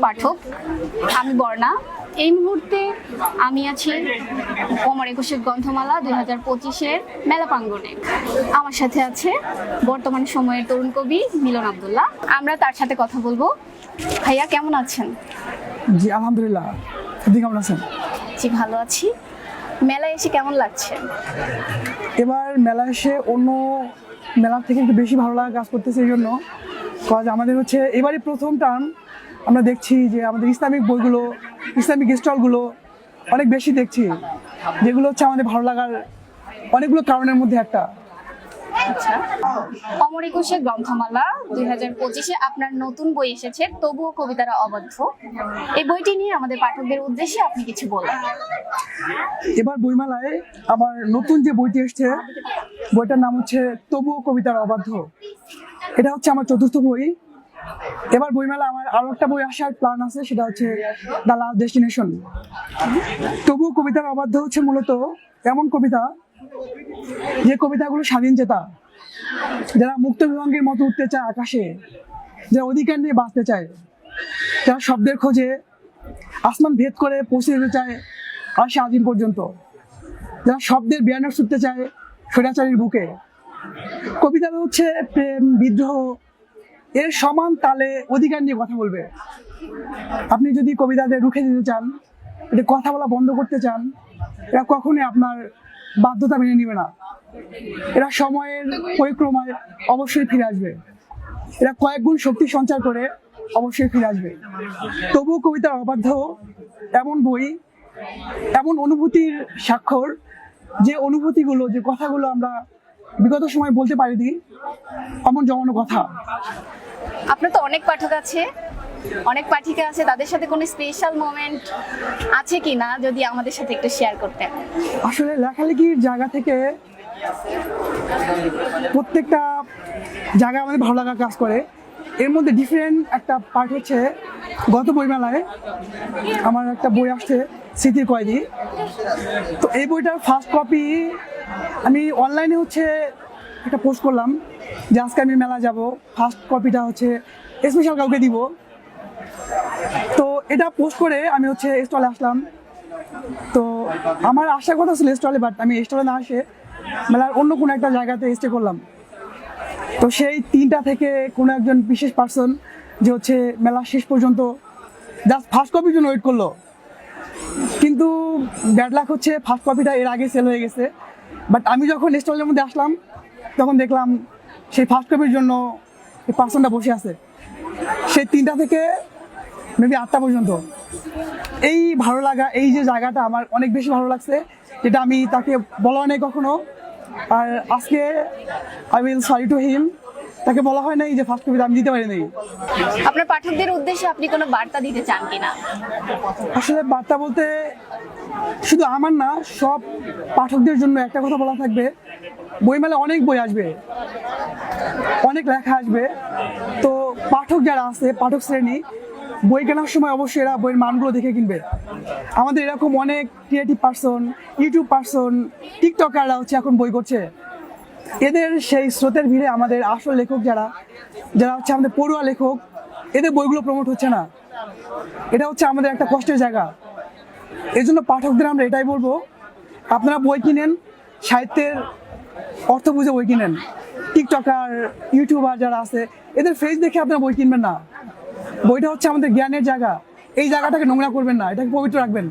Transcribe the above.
পাঠক, আমি বর্ণা। এই মুহূর্তে আমি আছি অমর একুশের গ্রন্থমালা 2025-এর মেলা প্রাঙ্গণে। আমার সাথে আছে বর্তমান সময়ের তরুণ কবি মিলন আব্দুল্লাহ। আমরা তার সাথে কথা বলবো। ভাইয়া কেমন আছেন? জি আলহামদুলিল্লাহ, আপনি কেমন আছেন? জি ভালো আছি। মেলায় এসে কেমন লাগছে? এবার মেলা এসে অন্য মেলার থেকে একটু বেশি ভালো লাগা কাজ করতেছে এই জন্য, কাজ আমাদের হচ্ছে এবারই প্রথম টার্ম আমরা দেখছি যে আমাদের ইসলামিক বইগুলো, ইসলামিক স্টলগুলো অনেক বেশি দেখছি, যেগুলো হচ্ছে আমাদের ভালো লাগার অনেকগুলো কারণের মধ্যে একটা। আচ্ছা, অমর একুশের গ্রন্থমালা 2025-এ আপনার নতুন বই এসেছে, তবুও কবিতারা অবাধ্য। এই বইটি নিয়ে আমাদের পাঠকদের উদ্দেশ্যে আপনি কিছু বলুন। এবার বইমেলায় আমার নতুন যে বইটি এসছে, বইটার নাম হচ্ছে তবুও কবিতার অবাধ্য। এটা হচ্ছে আমার চতুর্থ বই। এবার বইমেলা আমার আরো একটা বই আসার প্ল্যান আছে, সেটা হচ্ছে দ্য লাস্ট ডেস্টিনেশন। তবুও কবিতার অবাধ্য হচ্ছে মূলত এমন কবিতা যে কবিতাগুলো স্বাধীন চেতা, যারা মুক্ত বিহঙ্গের মতো উঠতে চায় আকাশে, যারা অধিকার নিয়ে বাঁচতে চায়, যারা শব্দের খোঁজে আসমান ভেদ করে পৌঁছে যেতে চায় আসে আজিম পর্যন্ত, যারা শব্দের ব্যানার ছুটতে চায় স্বৈরাচারীর বুকে। কবিতাটা হচ্ছে প্রেম, বিদ্রোহ এর সমান তালে অধিকার নিয়ে কথা বলবে। আপনি যদি কবিতাদের রুখে দিতে চান, এটা কথা বলা বন্ধ করতে চান, এরা কখনোই আপনার বাধ্যতা মেনে নিবে না। এরা সময়ের পরিক্রমায় অবশ্যই ফিরে আসবে, এরা কয়েক গুণ শক্তি সঞ্চার করে অবশ্যই ফিরে আসবে। তবুও কবিতার অবাধ্য এমন বই, এমন অনুভূতির স্বাক্ষর, যে অনুভূতিগুলো, যে কথাগুলো আমরা বিগত সময় বলতে পারিনি, এমন জমানো কথা। আপনার তো অনেক পাঠক আছে, অনেক পাঠিকা আছে, তাদের সাথে কোনো স্পেশাল মোমেন্ট আছে কি না, যদি আমাদের সাথে একটু শেয়ার করতেন। আসলে লেখালেখির জায়গা থেকে প্রত্যেকটা জায়গায় আমাদের ভালো লাগা কাজ করে। এর মধ্যে ডিফারেন্ট একটা পার্ট হচ্ছে, গত বইমেলায় আমার একটা বই আসছে স্মৃতির কয়েদি। তো এই বইটার ফার্স্ট কপি আমি অনলাইনে হচ্ছে একটা পোস্ট করলাম যে আজকে আমি মেলা যাব, ফার্স্ট কপিটা হচ্ছে স্পেশাল কাউকে দিব। তো এটা পোস্ট করে আমি হচ্ছে স্টলে আসলাম। তো আমার আসার কথা ছিল স্টলে, বাট আমি স্টলে না আসে মেলার অন্য কোনো একটা জায়গাতে স্টে করলাম। তো সেই 3টা থেকে কোনো একজন বিশেষ পার্সন যে হচ্ছে মেলা শেষ পর্যন্ত জাস্ট ফার্স্ট কপির জন্য ওয়েট করলো, কিন্তু ব্যাড লাক হচ্ছে ফার্স্ট কপিটা এর আগে সেল হয়ে গেছে। বাট আমি যখন স্টলের মধ্যে আসলাম তখন দেখলাম সেই ফার্স্ট কপির জন্য এই পার্সনটা বসে আছে সেই 3টা থেকে মেবি 8টা পর্যন্ত। এই ভালো লাগা, এই যে জায়গাটা আমার অনেক বেশি ভালো লাগছে, যেটা আমি তাকে বলা নেই কখনো। আর আজকে I will sorry to him, তাকে বলা হয় নাই যে ফার্স্ট কপিটা আমি দিতে পারি নাই। আপনার পাঠকদের উদ্দেশ্যে আপনি কোনো বার্তা দিতে চান কিনা? আসলে বার্তা বলতে শুধু আমার না, সব পাঠকদের জন্য একটা কথা বলা থাকবে, বইমেলা অনেক বই আসবে, অনেক লেখা আসবে। তো পাঠক যারা আছে, পাঠক শ্রেণী, বই কেনার সময় অবশ্যই এরা বইয়ের মানগুলো দেখে কিনবে। আমাদের এরকম অনেক ক্রিয়েটিভ পার্সন, ইউটিউব পার্সন, টিকটকাররা হচ্ছে এখন বই করছে, এদের সেই স্রোতের ভিড়ে আমাদের আসল লেখক যারা যারা হচ্ছে আমাদের পড়ুয়া লেখক, এদের বইগুলো প্রমোট হচ্ছে না। এটা হচ্ছে আমাদের একটা কষ্টের জায়গা। এই জন্য পাঠকদের আমরা এটাই বলবো, আপনারা বই কিনেন, সাহিত্যের অর্থ বুঝে বই কিনেন। টিকটকার, ইউটিউবার যারা আছে, এদের ফেস দেখে আপনারা বই কিনবেন না। বইটা হচ্ছে আমাদের জ্ঞানের জায়গা, এই জায়গাটাকে নোংরা করবেন না, এটাকে পবিত্র রাখবেন।